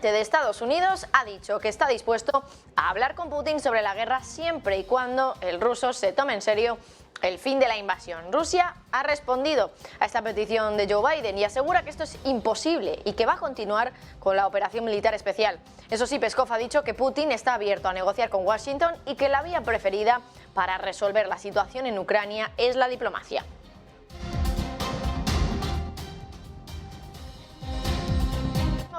De Estados Unidos ha dicho que está dispuesto a hablar con Putin sobre la guerra siempre y cuando el ruso se tome en serio el fin de la invasión. Rusia ha respondido a esta petición de Joe Biden y asegura que esto es imposible y que va a continuar con la operación militar especial. Eso sí, Peskov ha dicho que Putin está abierto a negociar con Washington y que la vía preferida para resolver la situación en Ucrania es la diplomacia.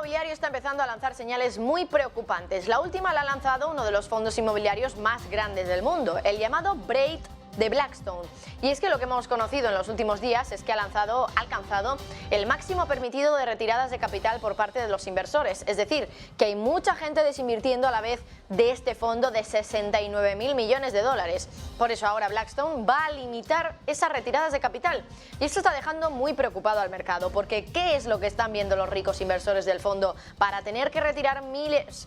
El inmobiliario está empezando a lanzar señales muy preocupantes. La última la ha lanzado uno de los fondos inmobiliarios más grandes del mundo, el llamado Braid de Blackstone. Y es que lo que hemos conocido en los últimos días es que ha alcanzado el máximo permitido de retiradas de capital por parte de los inversores. Es decir, que hay mucha gente desinvirtiendo a la vez de este fondo de 69.000 millones de dólares. Por eso ahora Blackstone va a limitar esas retiradas de capital. Y esto está dejando muy preocupado al mercado, porque ¿qué es lo que están viendo los ricos inversores del fondo para tener que retirar millones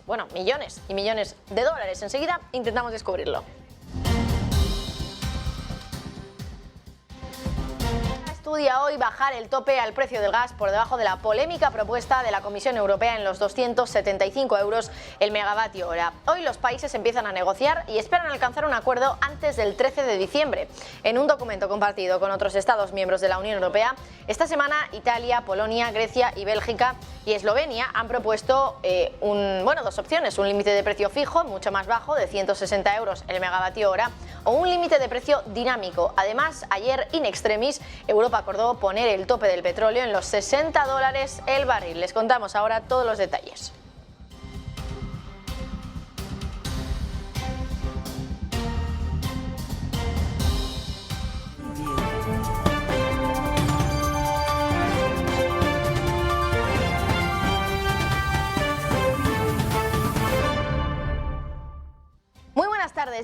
y millones de dólares? Enseguida intentamos descubrirlo. Estudia hoy bajar el tope al precio del gas por debajo de la polémica propuesta de la Comisión Europea en los 275 euros el megavatio hora. Hoy los países empiezan a negociar y esperan alcanzar un acuerdo antes del 13 de diciembre. En un documento compartido con otros Estados miembros de la Unión Europea, esta semana Italia, Polonia, Grecia y Bélgica y Eslovenia han propuesto dos opciones: un límite de precio fijo mucho más bajo de 160 euros el megavatio hora o un límite de precio dinámico. Además, ayer in extremis Europa acordó poner el tope del petróleo en los 60 dólares el barril. Les contamos ahora todos los detalles.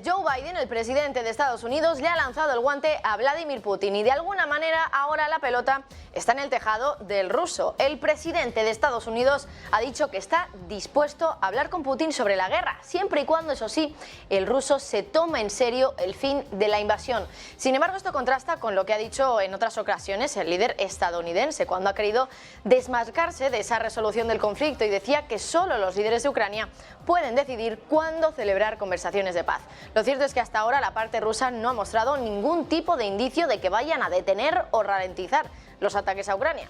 Joe Biden, el presidente de Estados Unidos, le ha lanzado el guante a Vladimir Putin y de alguna manera ahora la pelota está en el tejado del ruso. El presidente de Estados Unidos ha dicho que está dispuesto a hablar con Putin sobre la guerra, siempre y cuando, eso sí, el ruso se tome en serio el fin de la invasión. Sin embargo, esto contrasta con lo que ha dicho en otras ocasiones el líder estadounidense cuando ha querido desmarcarse de esa resolución del conflicto y decía que solo los líderes de Ucrania pueden decidir cuándo celebrar conversaciones de paz. Lo cierto es que hasta ahora la parte rusa no ha mostrado ningún tipo de indicio de que vayan a detener o ralentizar los ataques a Ucrania.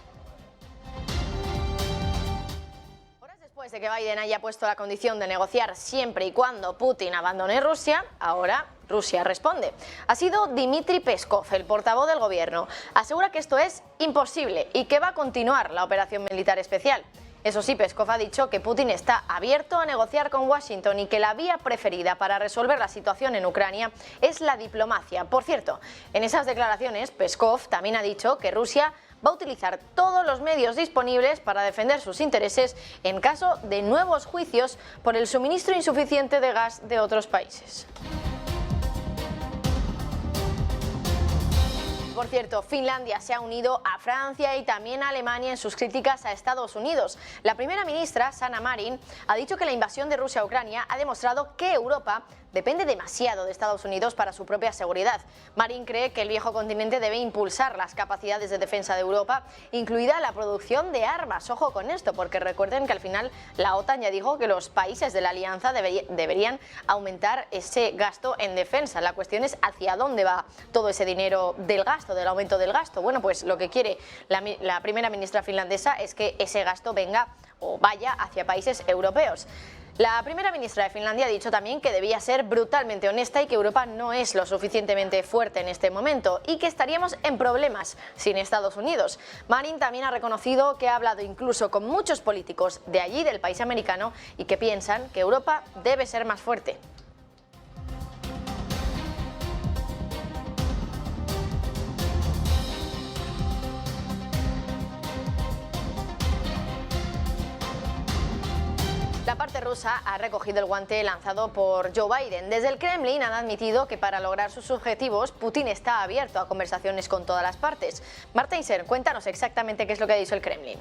Horas después de que Biden haya puesto la condición de negociar siempre y cuando Putin abandone Rusia, ahora Rusia responde. Ha sido Dmitry Peskov, el portavoz del gobierno. Asegura que esto es imposible y que va a continuar la operación militar especial. Eso sí, Peskov ha dicho que Putin está abierto a negociar con Washington y que la vía preferida para resolver la situación en Ucrania es la diplomacia. Por cierto, en esas declaraciones, Peskov también ha dicho que Rusia va a utilizar todos los medios disponibles para defender sus intereses en caso de nuevos juicios por el suministro insuficiente de gas de otros países. Por cierto, Finlandia se ha unido a Francia y también a Alemania en sus críticas a Estados Unidos. La primera ministra, Sanna Marin, ha dicho que la invasión de Rusia a Ucrania ha demostrado que Europa depende demasiado de Estados Unidos para su propia seguridad. Marin cree que el viejo continente debe impulsar las capacidades de defensa de Europa, incluida la producción de armas. Ojo con esto, porque recuerden que al final la OTAN ya dijo que los países de la alianza deberían aumentar ese gasto en defensa. La cuestión es hacia dónde va todo ese dinero del gasto, del aumento del gasto. Bueno, pues lo que quiere la primera ministra finlandesa es que ese gasto venga o vaya hacia países europeos. La primera ministra de Finlandia ha dicho también que debía ser brutalmente honesta y que Europa no es lo suficientemente fuerte en este momento y que estaríamos en problemas sin Estados Unidos. Marin también ha reconocido que ha hablado incluso con muchos políticos de allí, del país americano, y que piensan que Europa debe ser más fuerte. La parte rusa ha recogido el guante lanzado por Joe Biden. Desde el Kremlin han admitido que para lograr sus objetivos, Putin está abierto a conversaciones con todas las partes. Marta Iser, cuéntanos exactamente qué es lo que ha dicho el Kremlin.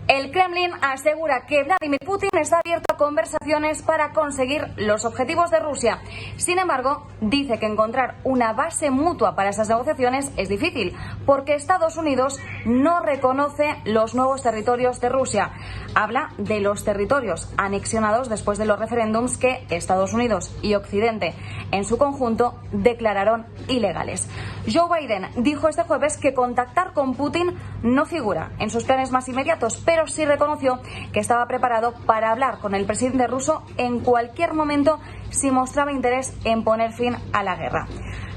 El Kremlin asegura que Vladimir Putin está abierto a conversaciones para conseguir los objetivos de Rusia. Sin embargo, dice que encontrar una base mutua para esas negociaciones es difícil, porque Estados Unidos no reconoce los nuevos territorios de Rusia. Habla de los territorios anexionados después de los referéndums que Estados Unidos y Occidente en su conjunto declararon ilegales. Joe Biden dijo este jueves que contactar con Putin no figura en sus planes más inmediatos, pero sí reconoció que estaba preparado para hablar con el presidente ruso en cualquier momento si mostraba interés en poner fin a la guerra.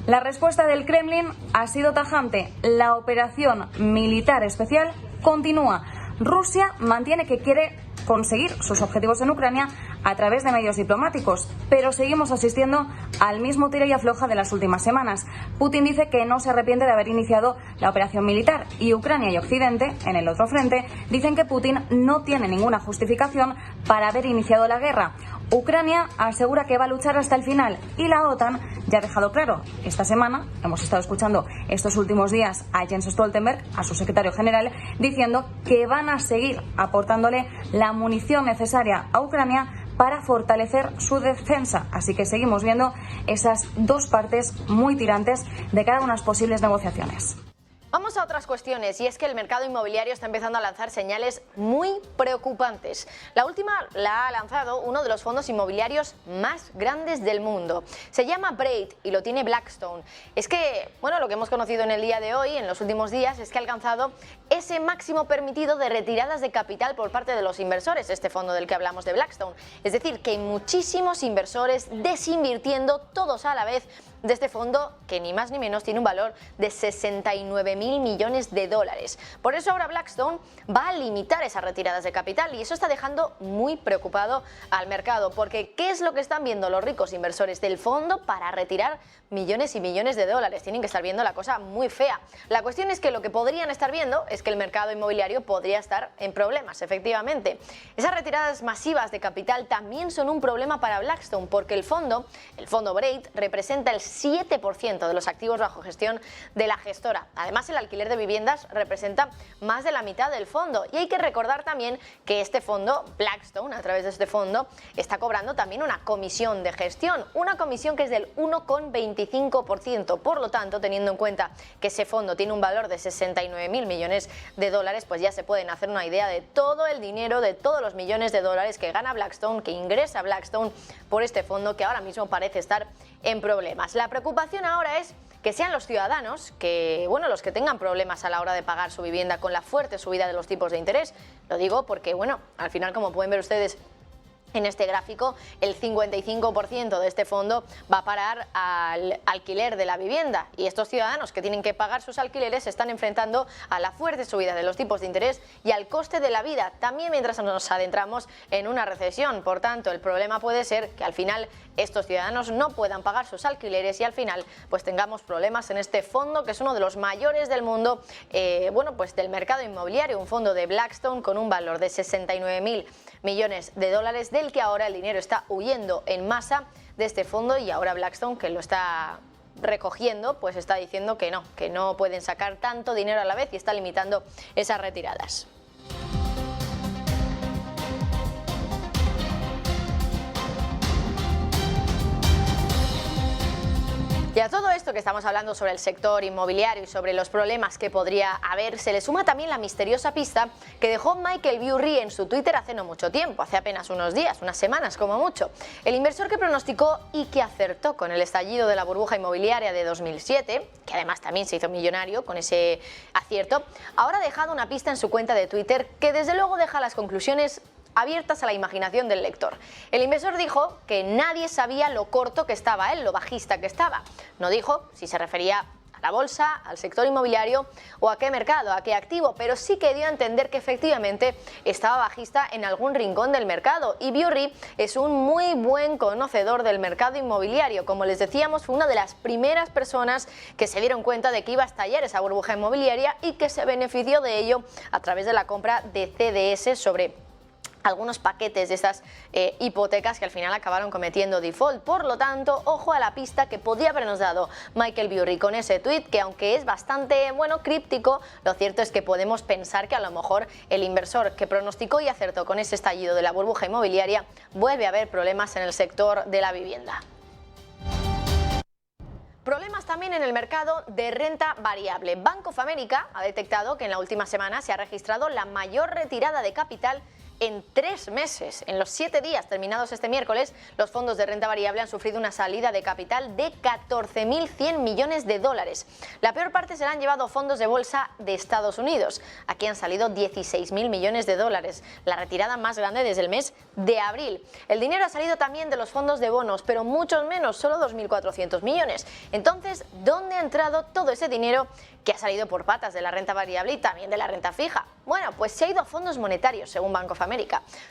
La respuesta del Kremlin ha sido tajante. La operación militar especial continúa. Rusia mantiene que quiere conseguir sus objetivos en Ucrania a través de medios diplomáticos, pero seguimos asistiendo al mismo tira y afloja de las últimas semanas. Putin dice que no se arrepiente de haber iniciado la operación militar y Ucrania y Occidente, en el otro frente, dicen que Putin no tiene ninguna justificación para haber iniciado la guerra. Ucrania asegura que va a luchar hasta el final y la OTAN ya ha dejado claro. Esta semana hemos estado escuchando estos últimos días a Jens Stoltenberg, a su secretario general, diciendo que van a seguir aportándole la munición necesaria a Ucrania para fortalecer su defensa. Así que seguimos viendo esas dos partes muy tirantes de cara a unas posibles negociaciones. Vamos a otras cuestiones, y es que el mercado inmobiliario está empezando a lanzar señales muy preocupantes. La última la ha lanzado uno de los fondos inmobiliarios más grandes del mundo. Se llama Braid y lo tiene Blackstone. Es que, bueno, lo que hemos conocido en el día de hoy, en los últimos días, es que ha alcanzado ese máximo permitido de retiradas de capital por parte de los inversores, este fondo del que hablamos de Blackstone. Es decir, que hay muchísimos inversores desinvirtiendo todos a la vez de este fondo, que ni más ni menos tiene un valor de 69.000 millones de dólares. Por eso ahora Blackstone va a limitar esas retiradas de capital, y eso está dejando muy preocupado al mercado, porque ¿qué es lo que están viendo los ricos inversores del fondo para retirar millones y millones de dólares? Tienen que estar viendo la cosa muy fea. La cuestión es que lo que podrían estar viendo es que el mercado inmobiliario podría estar en problemas, efectivamente. Esas retiradas masivas de capital también son un problema para Blackstone, porque el fondo Braid, representa el 7% de los activos bajo gestión de la gestora. Además, el alquiler de viviendas representa más de la mitad del fondo. Y hay que recordar también que este fondo, Blackstone, a través de este fondo, está cobrando también una comisión de gestión, una comisión que es del 1,25%. Por lo tanto, teniendo en cuenta que ese fondo tiene un valor de 69.000 millones de dólares, pues ya se pueden hacer una idea de todo el dinero, de todos los millones de dólares que gana Blackstone, que ingresa Blackstone por este fondo, que ahora mismo parece estar en problemas. La preocupación ahora es que sean los ciudadanos los que tengan problemas a la hora de pagar su vivienda con la fuerte subida de los tipos de interés. Lo digo porque, al final, como pueden ver ustedes en este gráfico, el 55% de este fondo va a parar al alquiler de la vivienda, y estos ciudadanos que tienen que pagar sus alquileres se están enfrentando a la fuerte subida de los tipos de interés y al coste de la vida, también mientras nos adentramos en una recesión. Por tanto, el problema puede ser que al final estos ciudadanos no puedan pagar sus alquileres y al final pues tengamos problemas en este fondo, que es uno de los mayores del mundo, del mercado inmobiliario, un fondo de Blackstone con un valor de 69.000 millones de dólares, del que ahora el dinero está huyendo en masa de este fondo, y ahora Blackstone, que lo está recogiendo, pues está diciendo que no pueden sacar tanto dinero a la vez y está limitando esas retiradas. Y a todo esto que estamos hablando sobre el sector inmobiliario y sobre los problemas que podría haber, se le suma también la misteriosa pista que dejó Michael Burry en su Twitter hace no mucho tiempo, hace apenas unos días, unas semanas como mucho. El inversor que pronosticó y que acertó con el estallido de la burbuja inmobiliaria de 2007, que además también se hizo millonario con ese acierto, ahora ha dejado una pista en su cuenta de Twitter que desde luego deja las conclusiones abiertas a la imaginación del lector. El inversor dijo que nadie sabía lo corto que estaba él, lo bajista que estaba. No dijo si se refería a la bolsa, al sector inmobiliario o a qué mercado, a qué activo, pero sí que dio a entender que efectivamente estaba bajista en algún rincón del mercado. Y Burry es un muy buen conocedor del mercado inmobiliario. Como les decíamos, fue una de las primeras personas que se dieron cuenta de que iba a estallar esa burbuja inmobiliaria y que se benefició de ello a través de la compra de CDS sobre algunos paquetes de estas hipotecas que al final acabaron cometiendo default. Por lo tanto, ojo a la pista que podría habernos dado Michael Burry con ese tuit, que aunque es bastante, críptico, lo cierto es que podemos pensar que a lo mejor el inversor que pronosticó y acertó con ese estallido de la burbuja inmobiliaria vuelve a haber problemas en el sector de la vivienda. Problemas también en el mercado de renta variable. Bank of America ha detectado que en la última semana se ha registrado la mayor retirada de capital en 3 meses. En los 7 días terminados este miércoles, los fondos de renta variable han sufrido una salida de capital de 14.100 millones de dólares. La peor parte se la han llevado fondos de bolsa de Estados Unidos. Aquí han salido 16.000 millones de dólares, la retirada más grande desde el mes de abril. El dinero ha salido también de los fondos de bonos, pero muchos menos, solo 2.400 millones. Entonces, ¿dónde ha entrado todo ese dinero que ha salido por patas de la renta variable y también de la renta fija? Bueno, pues se ha ido a fondos monetarios, según Bank of America.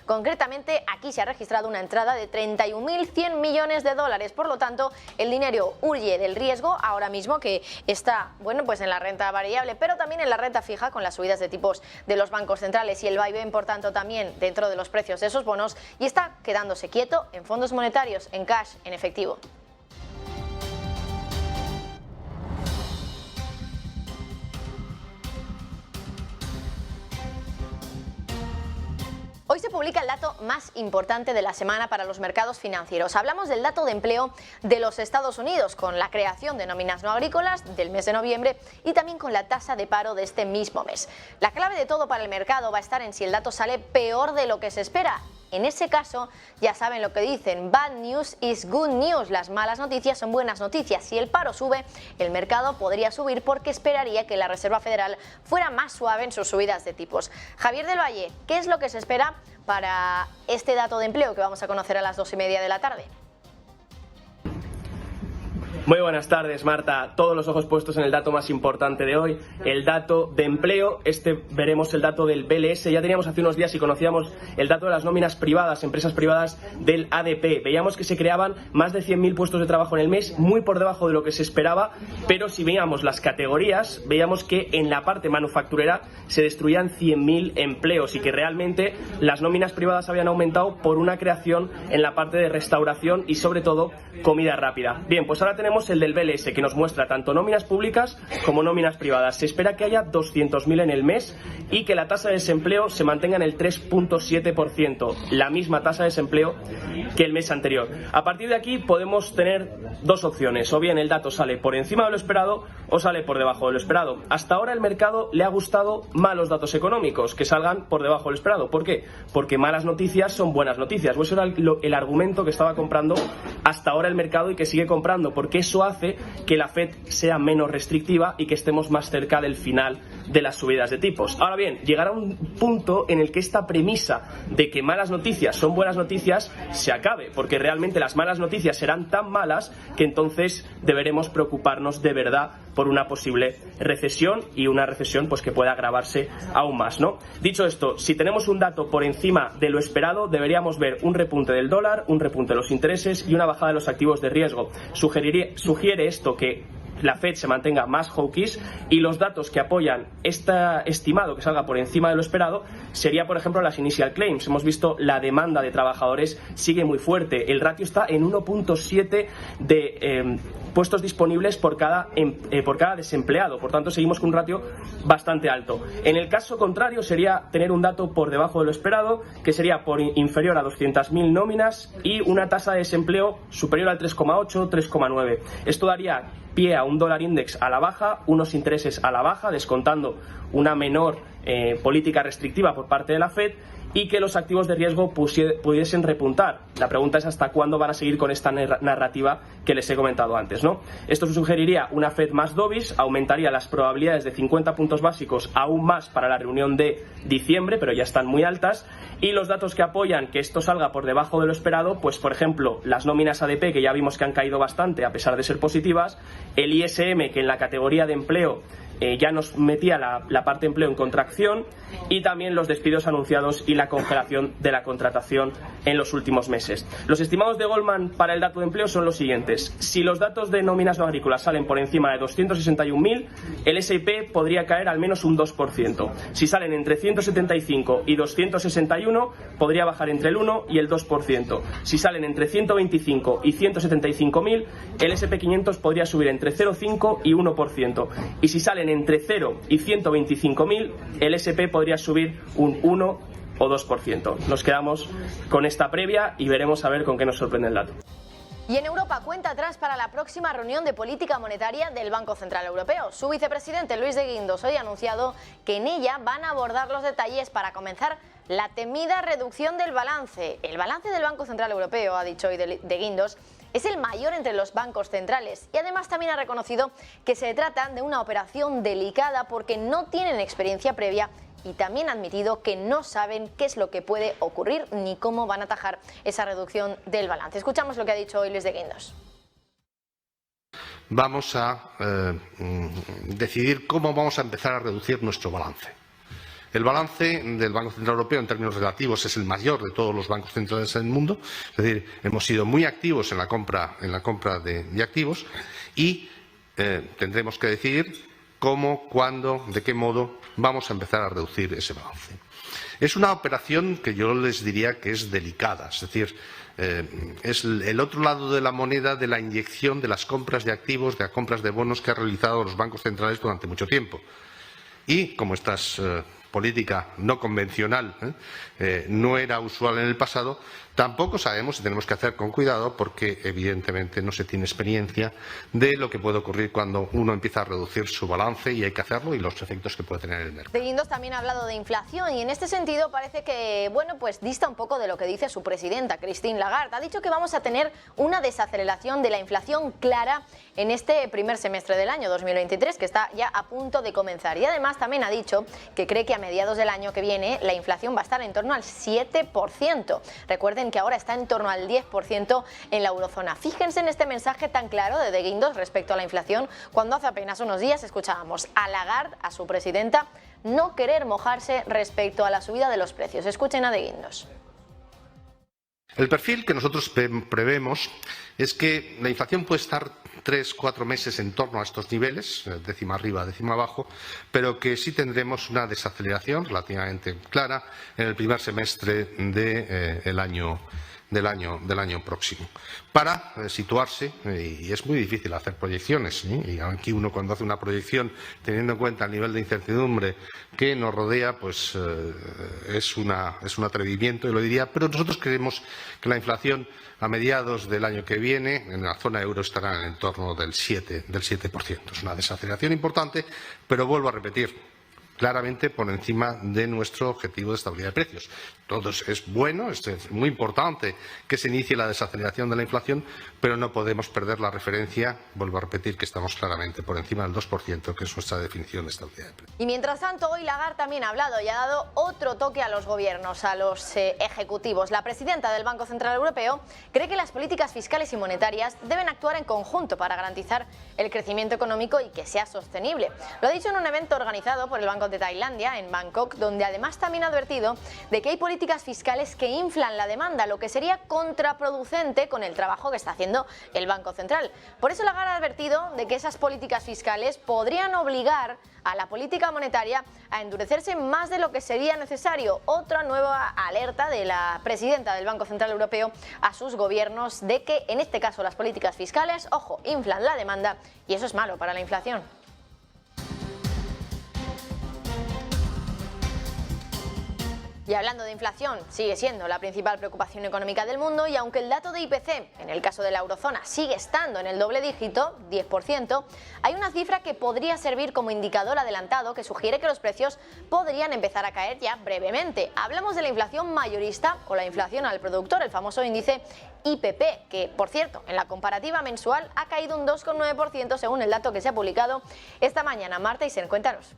Concretamente, aquí se ha registrado una entrada de 31.100 millones de dólares. Por lo tanto, el dinero huye del riesgo ahora mismo, que está, pues en la renta variable, pero también en la renta fija, con las subidas de tipos de los bancos centrales y el vaivén, por tanto, también dentro de los precios de esos bonos, y está quedándose quieto en fondos monetarios, en cash, en efectivo. Hoy se publica el dato más importante de la semana para los mercados financieros. Hablamos del dato de empleo de los Estados Unidos, con la creación de nóminas no agrícolas del mes de noviembre y también con la tasa de paro de este mismo mes. La clave de todo para el mercado va a estar en si el dato sale peor de lo que se espera. En ese caso, ya saben lo que dicen, bad news is good news, las malas noticias son buenas noticias. Si el paro sube, el mercado podría subir porque esperaría que la Reserva Federal fuera más suave en sus subidas de tipos. Javier del Valle, ¿qué es lo que se espera para este dato de empleo que vamos a conocer a las 2:30 de la tarde? Muy buenas tardes, Marta. Todos los ojos puestos en el dato más importante de hoy, el dato de empleo. Veremos el dato del BLS. Ya teníamos hace unos días y conocíamos el dato de las nóminas privadas, empresas privadas del ADP. Veíamos que se creaban más de 100.000 puestos de trabajo en el mes, muy por debajo de lo que se esperaba, pero si veíamos las categorías, veíamos que en la parte manufacturera se destruían 100.000 empleos y que realmente las nóminas privadas habían aumentado por una creación en la parte de restauración y sobre todo comida rápida. Bien, pues ahora tenemos el del BLS, que nos muestra tanto nóminas públicas como nóminas privadas. Se espera que haya 200.000 en el mes y que la tasa de desempleo se mantenga en el 3.7%, la misma tasa de desempleo que el mes anterior. A partir de aquí podemos tener dos opciones: o bien el dato sale por encima de lo esperado o sale por debajo de lo esperado. Hasta ahora el mercado le ha gustado malos datos económicos, que salgan por debajo de lo esperado. ¿Por qué? Porque malas noticias son buenas noticias. Pues eso era el argumento que estaba comprando hasta ahora el mercado y que sigue comprando, porque eso hace que la Fed sea menos restrictiva y que estemos más cerca del final de las subidas de tipos. Ahora bien, llegará un punto en el que esta premisa de que malas noticias son buenas noticias se acabe, porque realmente las malas noticias serán tan malas que entonces deberemos preocuparnos de verdad por una posible recesión, y una recesión pues que pueda agravarse aún más, ¿no? Dicho esto, si tenemos un dato por encima de lo esperado, deberíamos ver un repunte del dólar, un repunte de los intereses y una bajada de los activos de riesgo. Sugiere esto que la Fed se mantenga más hawkish, y los datos que apoyan este estimado que salga por encima de lo esperado sería, por ejemplo, las initial claims. Hemos visto la demanda de trabajadores sigue muy fuerte. El ratio está en 1.7 de puestos disponibles por cada desempleado. Por tanto, seguimos con un ratio bastante alto. En el caso contrario sería tener un dato por debajo de lo esperado, que sería inferior a 200.000 nóminas y una tasa de desempleo superior al 3,8, 3,9. Esto daría pie a un dólar index a la baja, unos intereses a la baja, descontando una menor política restrictiva por parte de la Fed, y que los activos de riesgo pudiesen repuntar. La pregunta es hasta cuándo van a seguir con esta narrativa que les he comentado antes, ¿no? Esto sugeriría una Fed más dovish, aumentaría las probabilidades de 50 puntos básicos aún más para la reunión de diciembre, pero ya están muy altas, y los datos que apoyan que esto salga por debajo de lo esperado, pues por ejemplo, las nóminas ADP, que ya vimos que han caído bastante a pesar de ser positivas, el ISM, que en la categoría de empleo ya nos metía la parte de empleo en contracción, y también los despidos anunciados y la congelación de la contratación en los últimos meses. Los estimados de Goldman para el dato de empleo son los siguientes. Si los datos de nóminas no agrícolas salen por encima de 261.000, el S&P podría caer al menos un 2%. Si salen entre 175 y 261, podría bajar entre el 1 y el 2%. Si salen entre 125 y 175.000, el S&P 500 podría subir entre 0,5 y 1%. Y si salen entre 0 y 125.000, el S&P podría subir un 1 o 2%. Nos quedamos con esta previa y veremos a ver con qué nos sorprende el dato. Y en Europa, cuenta atrás para la próxima reunión de política monetaria del Banco Central Europeo. Su vicepresidente Luis de Guindos hoy ha anunciado que en ella van a abordar los detalles para comenzar la temida reducción del balance. El balance del Banco Central Europeo, ha dicho hoy de Guindos, es el mayor entre los bancos centrales, y además también ha reconocido que se trata de una operación delicada porque no tienen experiencia previa, y también ha admitido que no saben qué es lo que puede ocurrir ni cómo van a atajar esa reducción del balance. Escuchamos lo que ha dicho hoy Luis de Guindos. Vamos a decidir cómo vamos a empezar a reducir nuestro balance. El balance del Banco Central Europeo en términos relativos es el mayor de todos los bancos centrales del mundo, es decir, hemos sido muy activos en la compra de activos, y tendremos que decidir cómo, cuándo, de qué modo vamos a empezar a reducir ese balance. Es una operación que yo les diría que es delicada, es decir, es el otro lado de la moneda de la inyección de las compras de activos, de las compras de bonos que han realizado los bancos centrales durante mucho tiempo. Y como esta es política no convencional, no era usual en el pasado, tampoco sabemos, y tenemos que hacer con cuidado, porque evidentemente no se tiene experiencia de lo que puede ocurrir cuando uno empieza a reducir su balance, y hay que hacerlo, y los efectos que puede tener en el mercado. De Guindos también ha hablado de inflación, y en este sentido parece que, bueno, pues dista un poco de lo que dice su presidenta, Christine Lagarde. Ha dicho que vamos a tener una desaceleración de la inflación clara en este primer semestre del año 2023, que está ya a punto de comenzar. Y además también ha dicho que cree que a mediados del año que viene la inflación va a estar en torno al 7%. Recuerden que ahora está en torno al 10% en la eurozona. Fíjense en este mensaje tan claro de Guindos respecto a la inflación, cuando hace apenas unos días escuchábamos a Lagarde, a su presidenta, no querer mojarse respecto a la subida de los precios. Escuchen a de Guindos. El perfil que nosotros prevemos es que la inflación puede estar 3-4 meses en torno a estos niveles, décima arriba, décima abajo, pero que sí tendremos una desaceleración relativamente clara en el primer semestre del año próximo. Para situarse, y es muy difícil hacer proyecciones, y aquí uno cuando hace una proyección teniendo en cuenta el nivel de incertidumbre que nos rodea, pues es un atrevimiento, y lo diría, pero nosotros creemos que la inflación a mediados del año que viene en la zona euro estará en el entorno del 7%. Es una desaceleración importante, pero vuelvo a repetir, claramente por encima de nuestro objetivo de estabilidad de precios. Todo es bueno, es muy importante que se inicie la desaceleración de la inflación, pero no podemos perder la referencia, vuelvo a repetir, que estamos claramente por encima del 2%, que es nuestra definición de estabilidad de precios. Y mientras tanto, hoy Lagarde también ha hablado y ha dado otro toque a los gobiernos, a los ejecutivos. La presidenta del Banco Central Europeo cree que las políticas fiscales y monetarias deben actuar en conjunto para garantizar el crecimiento económico y que sea sostenible. Lo ha dicho en un evento organizado por el Banco de Tailandia, en Bangkok, donde además también ha advertido de que hay políticas fiscales que inflan la demanda, lo que sería contraproducente con el trabajo que está haciendo el Banco Central. Por eso Lagarde ha advertido de que esas políticas fiscales podrían obligar a la política monetaria a endurecerse más de lo que sería necesario. Otra nueva alerta de la presidenta del Banco Central Europeo a sus gobiernos de que, en este caso, las políticas fiscales, ojo, inflan la demanda, y eso es malo para la inflación. Y hablando de inflación, sigue siendo la principal preocupación económica del mundo, y aunque el dato de IPC, en el caso de la eurozona, sigue estando en el doble dígito, 10%, hay una cifra que podría servir como indicador adelantado que sugiere que los precios podrían empezar a caer ya brevemente. Hablamos de la inflación mayorista o la inflación al productor, el famoso índice IPP, que, por cierto, en la comparativa mensual ha caído un 2,9% según el dato que se ha publicado esta mañana. Marta Isen, cuéntanos.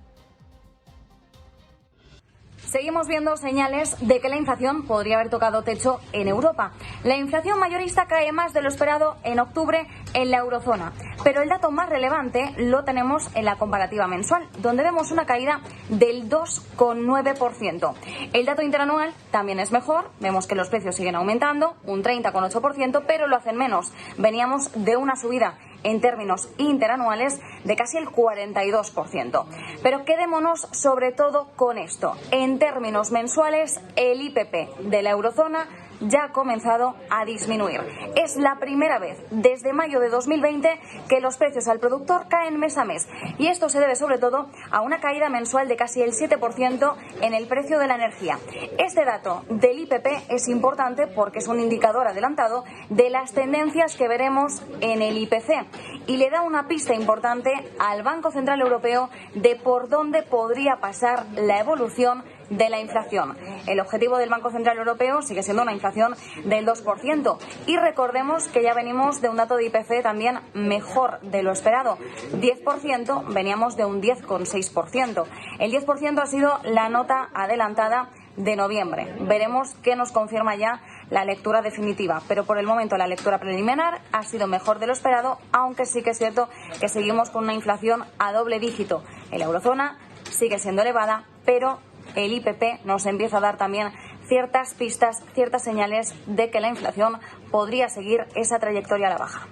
Seguimos viendo señales de que la inflación podría haber tocado techo en Europa. La inflación mayorista cae más de lo esperado en octubre en la eurozona, pero el dato más relevante lo tenemos en la comparativa mensual, donde vemos una caída del 2,9%. El dato interanual también es mejor, vemos que los precios siguen aumentando, un 30,8%, pero lo hacen menos. Veníamos de una subida en términos interanuales de casi el 42%. Pero quedémonos sobre todo con esto. En términos mensuales, el IPP de la eurozona ya ha comenzado a disminuir. Es la primera vez desde mayo de 2020 que los precios al productor caen mes a mes. Y esto se debe sobre todo a una caída mensual de casi el 7% en el precio de la energía. Este dato del IPP es importante porque es un indicador adelantado de las tendencias que veremos en el IPC y le da una pista importante al Banco Central Europeo de por dónde podría pasar la evolución de la inflación. El objetivo del Banco Central Europeo sigue siendo una inflación del 2%. Y recordemos que ya venimos de un dato de IPC también mejor de lo esperado. 10%, veníamos de un 10,6%. El 10% ha sido la nota adelantada de noviembre. Veremos qué nos confirma ya la lectura definitiva, pero por el momento la lectura preliminar ha sido mejor de lo esperado, aunque sí que es cierto que seguimos con una inflación a doble dígito. En la eurozona sigue siendo elevada, pero el IPP nos empieza a dar también ciertas pistas, ciertas señales de que la inflación podría seguir esa trayectoria a la baja.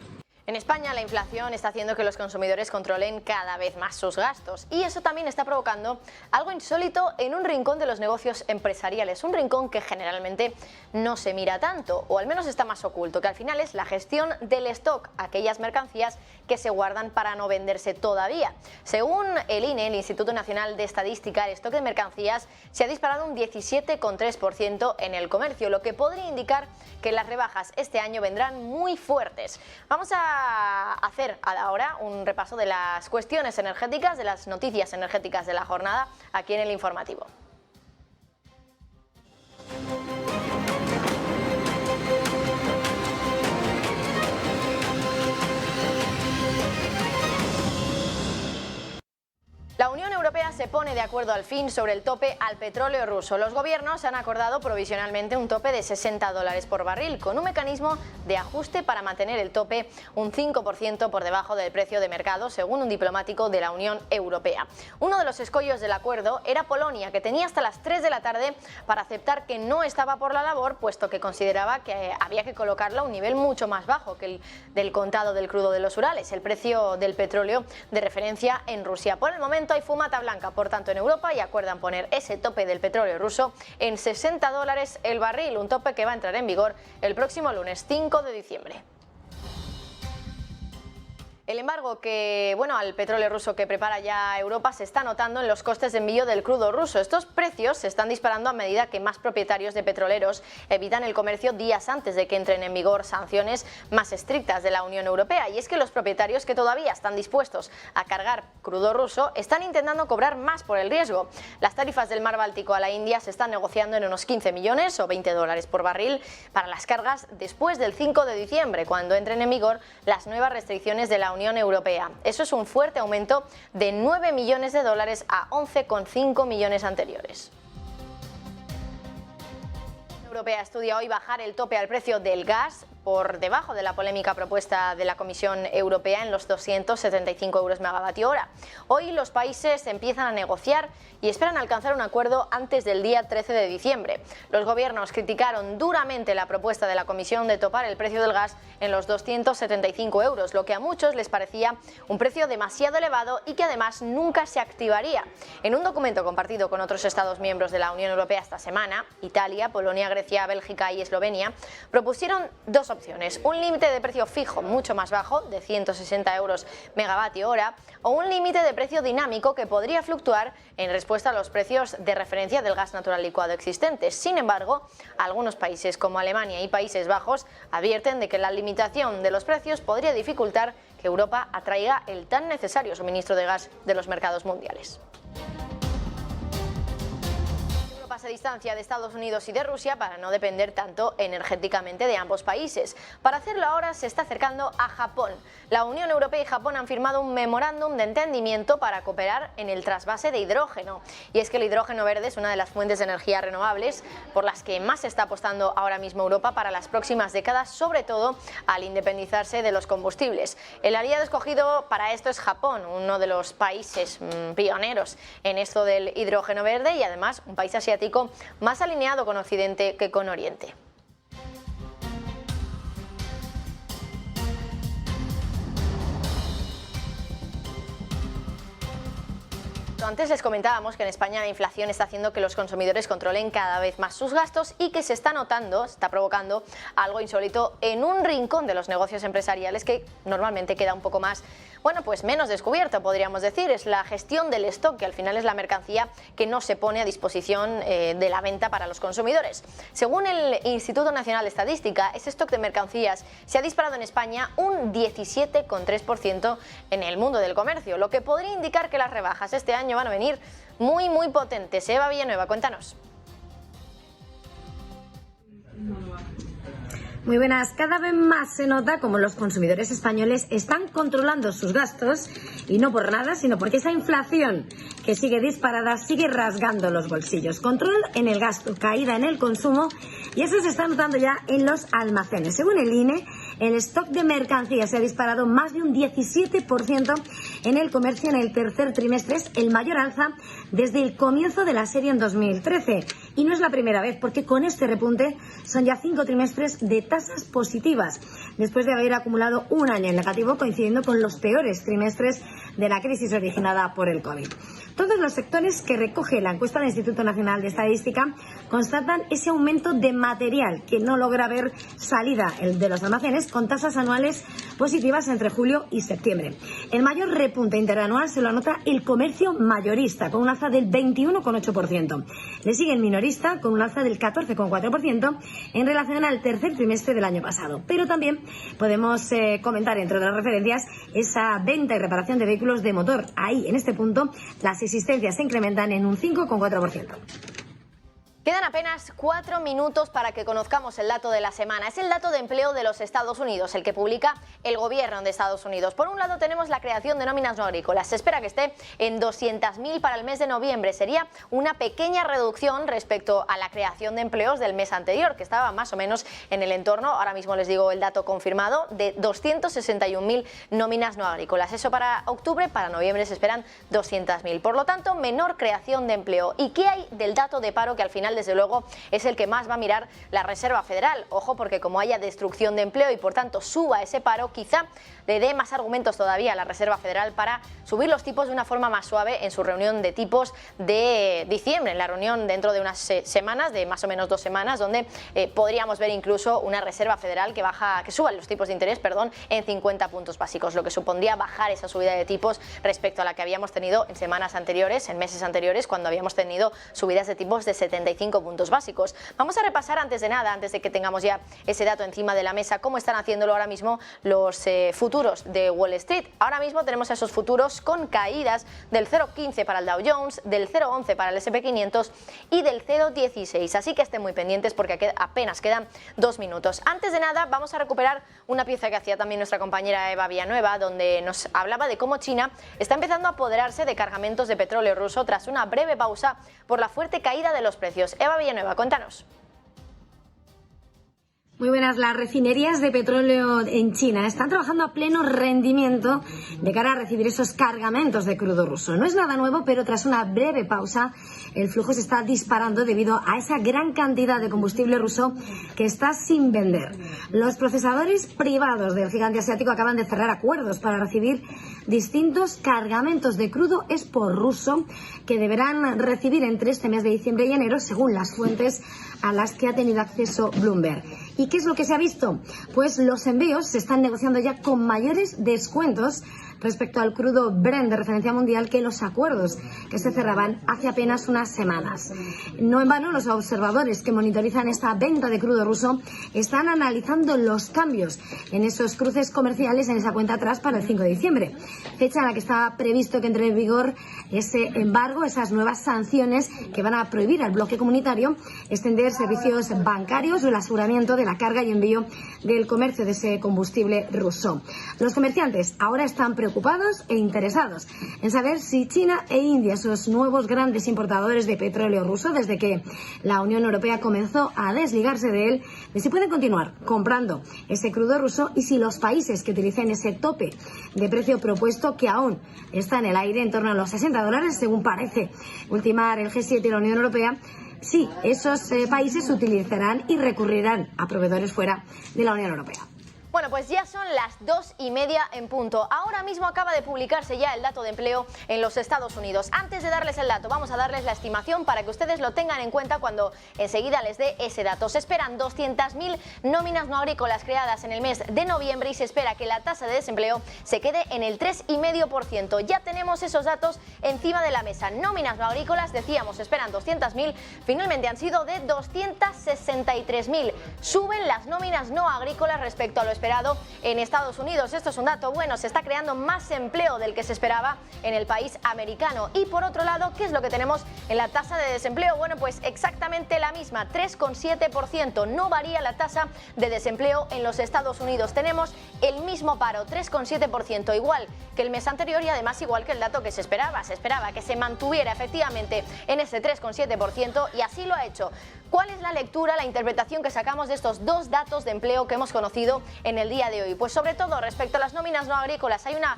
En España la inflación está haciendo que los consumidores controlen cada vez más sus gastos y eso también está provocando algo insólito en un rincón de los negocios empresariales, un rincón que generalmente no se mira tanto o al menos está más oculto, que al final es la gestión del stock, aquellas mercancías que se guardan para no venderse todavía. Según el INE, el Instituto Nacional de Estadística, el stock de mercancías se ha disparado un 17,3% en el comercio, lo que podría indicar que las rebajas este año vendrán muy fuertes. Vamos a hacer ahora un repaso de las cuestiones energéticas, de las noticias energéticas de la jornada aquí en el informativo. La Unión Europea se pone de acuerdo al fin sobre el tope al petróleo ruso. Los gobiernos han acordado provisionalmente un tope de $60 por barril, con un mecanismo de ajuste para mantener el tope un 5% por debajo del precio de mercado, según un diplomático de la Unión Europea. Uno de los escollos del acuerdo era Polonia, que tenía hasta las 3 de la tarde para aceptar que no estaba por la labor, puesto que consideraba que había que colocarla a un nivel mucho más bajo que el del contado del crudo de los Urales, el precio del petróleo de referencia en Rusia. Por el momento hay fumata blanca, por tanto, en Europa y acuerdan poner ese tope del petróleo ruso en $60 el barril, un tope que va a entrar en vigor el próximo lunes 5 de diciembre. El embargo al petróleo ruso que prepara ya Europa se está notando en los costes de envío del crudo ruso. Estos precios se están disparando a medida que más propietarios de petroleros evitan el comercio días antes de que entren en vigor sanciones más estrictas de la Unión Europea. Y es que los propietarios que todavía están dispuestos a cargar crudo ruso están intentando cobrar más por el riesgo. Las tarifas del mar Báltico a la India se están negociando en unos 15 millones o $20 por barril para las cargas después del 5 de diciembre, cuando entren en vigor las nuevas restricciones de la Unión Europea. Eso es un fuerte aumento de $9 millones a 11,5 millones anteriores. La Unión Europea estudia hoy bajar el tope al precio del gas por debajo de la polémica propuesta de la Comisión Europea en los 275 euros megavatio hora. Hoy los países empiezan a negociar y esperan alcanzar un acuerdo antes del día 13 de diciembre. Los gobiernos criticaron duramente la propuesta de la Comisión de topar el precio del gas en los 275 euros, lo que a muchos les parecía un precio demasiado elevado y que además nunca se activaría. En un documento compartido con otros Estados miembros de la Unión Europea esta semana, Italia, Polonia, Grecia, Bélgica y Eslovenia propusieron dos opciones: un límite de precio fijo mucho más bajo, de 160 euros megavatio hora, o un límite de precio dinámico que podría fluctuar en respuesta a los precios de referencia del gas natural licuado existentes. Sin embargo, algunos países como Alemania y Países Bajos advierten de que la limitación de los precios podría dificultar que Europa atraiga el tan necesario suministro de gas de los mercados mundiales. se distancia de Estados Unidos y de Rusia para no depender tanto energéticamente de ambos países. Para hacerlo ahora se está acercando a Japón. La Unión Europea y Japón han firmado un memorándum de entendimiento para cooperar en el trasvase de hidrógeno. Y es que el hidrógeno verde es una de las fuentes de energía renovables por las que más se está apostando ahora mismo Europa para las próximas décadas, sobre todo al independizarse de los combustibles. El aliado escogido para esto es Japón, uno de los países pioneros en esto del hidrógeno verde y además un país asiático más alineado con Occidente que con Oriente. Antes les comentábamos que en España la inflación está haciendo que los consumidores controlen cada vez más sus gastos y que se está notando, está provocando algo insólito en un rincón de los negocios empresariales que normalmente queda un poco más, bueno, pues menos descubierto, podríamos decir. Es la gestión del stock, que al final es la mercancía que no se pone a disposición de la venta para los consumidores. Según el Instituto Nacional de Estadística, ese stock de mercancías se ha disparado en España un 17,3% en el mundo del comercio, lo que podría indicar que las rebajas este año van a venir muy potentes. Eva Villanueva, cuéntanos. Muy buenas. Cada vez más se nota como los consumidores españoles están controlando sus gastos y no por nada, sino porque esa inflación que sigue disparada sigue rasgando los bolsillos. Control en el gasto, caída en el consumo y eso se está notando ya en los almacenes. Según el INE, el stock de mercancías se ha disparado más de un 17% en el comercio en el tercer trimestre. Es el mayor alza desde el comienzo de la serie en 2013. Y no es la primera vez, porque con este repunte son ya 5 trimestres de tasas positivas, después de haber acumulado un año en negativo, coincidiendo con los peores trimestres de la crisis originada por el COVID. Todos los sectores que recoge la encuesta del Instituto Nacional de Estadística constatan ese aumento de material que no logra ver salida de los almacenes, con tasas anuales positivas entre julio y septiembre. El mayor repunte interanual se lo anota el comercio mayorista, con un alza del 21,8%. Le sigue el minorista, con un alza del 14,4% en relación al tercer trimestre del año pasado. Pero también podemos comentar, entre otras referencias, esa venta y reparación de vehículos de motor. Ahí, en este punto, las existencias se incrementan en un 5,4%. Quedan apenas 4 minutos para que conozcamos el dato de la semana. Es el dato de empleo de los Estados Unidos, el que publica el gobierno de Estados Unidos. Por un lado tenemos la creación de nóminas no agrícolas. Se espera que esté en 200.000 para el mes de noviembre. Sería una pequeña reducción respecto a la creación de empleos del mes anterior, que estaba más o menos en el entorno, ahora mismo les digo el dato confirmado, de 261.000 nóminas no agrícolas. Eso para octubre, para noviembre se esperan 200.000. Por lo tanto, menor creación de empleo. ¿Y qué hay del dato de paro, que al final desde luego es el que más va a mirar la Reserva Federal? Ojo, porque como haya destrucción de empleo y por tanto suba ese paro, quizá le dé más argumentos todavía a la Reserva Federal para subir los tipos de una forma más suave en su reunión de tipos de diciembre, en la reunión dentro de unas semanas, de más o menos 2 semanas, donde podríamos ver incluso una Reserva Federal que suba los tipos de interés, en 50 puntos básicos, lo que supondría bajar esa subida de tipos respecto a la que habíamos tenido en semanas anteriores, en meses anteriores, cuando habíamos tenido subidas de tipos de 75 puntos básicos. Vamos a repasar antes de nada, antes de que tengamos ya ese dato encima de la mesa, cómo están haciéndolo ahora mismo los futuros de Wall Street. Ahora mismo tenemos esos futuros con caídas del 0,15 para el Dow Jones, del 0,11 para el S&P 500 y del 0,16. Así que estén muy pendientes porque apenas quedan 2 minutos. Antes de nada, vamos a recuperar una pieza que hacía también nuestra compañera Eva Villanueva, donde nos hablaba de cómo China está empezando a apoderarse de cargamentos de petróleo ruso tras una breve pausa por la fuerte caída de los precios. Eva Villanueva, cuéntanos. Muy buenas. Las refinerías de petróleo en China están trabajando a pleno rendimiento de cara a recibir esos cargamentos de crudo ruso. No es nada nuevo, pero tras una breve pausa, el flujo se está disparando debido a esa gran cantidad de combustible ruso que está sin vender. Los procesadores privados del gigante asiático acaban de cerrar acuerdos para recibir distintos cargamentos de crudo ruso que deberán recibir entre este mes de diciembre y enero, según las fuentes a las que ha tenido acceso Bloomberg. ¿Y qué es lo que se ha visto? Pues los envíos se están negociando ya con mayores descuentos respecto al crudo Brent de referencia mundial que los acuerdos que se cerraban hace apenas unas semanas. No en vano, los observadores que monitorizan esta venta de crudo ruso están analizando los cambios en esos cruces comerciales en esa cuenta atrás para el 5 de diciembre, fecha en la que está previsto que entre en vigor ese embargo, esas nuevas sanciones que van a prohibir al bloque comunitario extender servicios bancarios o el aseguramiento de la carga y envío del comercio de ese combustible ruso. Los comerciantes ahora están preocupados e interesados en saber si China e India, esos nuevos grandes importadores de petróleo ruso desde que la Unión Europea comenzó a desligarse de él, de si pueden continuar comprando ese crudo ruso y si los países que utilicen ese tope de precio propuesto, que aún está en el aire en torno a los $60, según parece ultimar el G7 y la Unión Europea, sí, esos países utilizarán y recurrirán a proveedores fuera de la Unión Europea. Bueno, pues ya son las 2:30 en punto. Ahora mismo acaba de publicarse ya el dato de empleo en los Estados Unidos. Antes de darles el dato, vamos a darles la estimación para que ustedes lo tengan en cuenta cuando enseguida les dé ese dato. Se esperan 200.000 nóminas no agrícolas creadas en el mes de noviembre y se espera que la tasa de desempleo se quede en el 3,5%. Ya tenemos esos datos encima de la mesa. Nóminas no agrícolas, decíamos, se esperan 200.000, finalmente han sido de 263.000. Suben las nóminas no agrícolas respecto a lo esperado en Estados Unidos. Esto es un dato bueno, se está creando más empleo del que se esperaba en el país americano. Y por otro lado, ¿qué es lo que tenemos en la tasa de desempleo? Bueno, pues exactamente la misma, 3,7%. No varía la tasa de desempleo en los Estados Unidos. Tenemos el mismo paro, 3,7%, igual que el mes anterior y además igual que el dato que se esperaba. Se esperaba que se mantuviera efectivamente en ese 3,7% y así lo ha hecho. ¿Cuál es la lectura, la interpretación que sacamos de estos dos datos de empleo que hemos conocido en el día de hoy? Pues sobre todo respecto a las nóminas no agrícolas hay una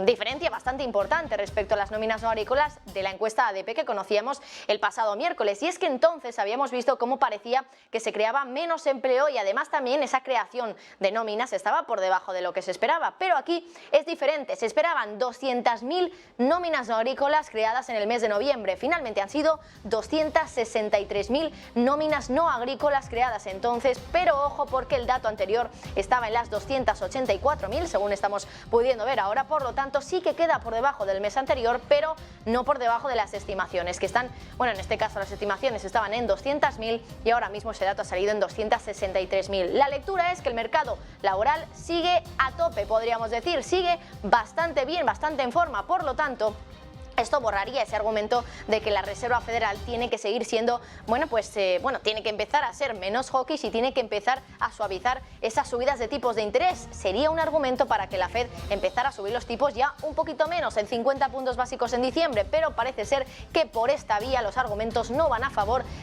diferencia bastante importante respecto a las nóminas no agrícolas de la encuesta ADP que conocíamos el pasado miércoles, y es que entonces habíamos visto cómo parecía que se creaba menos empleo y además también esa creación de nóminas estaba por debajo de lo que se esperaba, pero aquí es diferente. Se esperaban 200.000 nóminas no agrícolas creadas en el mes de noviembre, finalmente han sido 263.000 nóminas no agrícolas creadas entonces, pero ojo porque el dato anterior estaba en las 284.000 según estamos pudiendo ver ahora. Por lo tanto sí que queda por debajo del mes anterior, pero no por debajo de las estimaciones que están, bueno, en este caso las estimaciones estaban en 200.000 y ahora mismo ese dato ha salido en 263.000. La lectura es que el mercado laboral sigue a tope, podríamos decir, sigue bastante bien, bastante en forma. Por lo tanto, esto borraría ese argumento de que la Reserva Federal tiene que seguir siendo, tiene que empezar a ser menos hawkish y tiene que empezar a suavizar esas subidas de tipos de interés. Sería un argumento para que la Fed empezara a subir los tipos ya un poquito menos, en 50 puntos básicos en diciembre, pero parece ser que por esta vía los argumentos no van a favor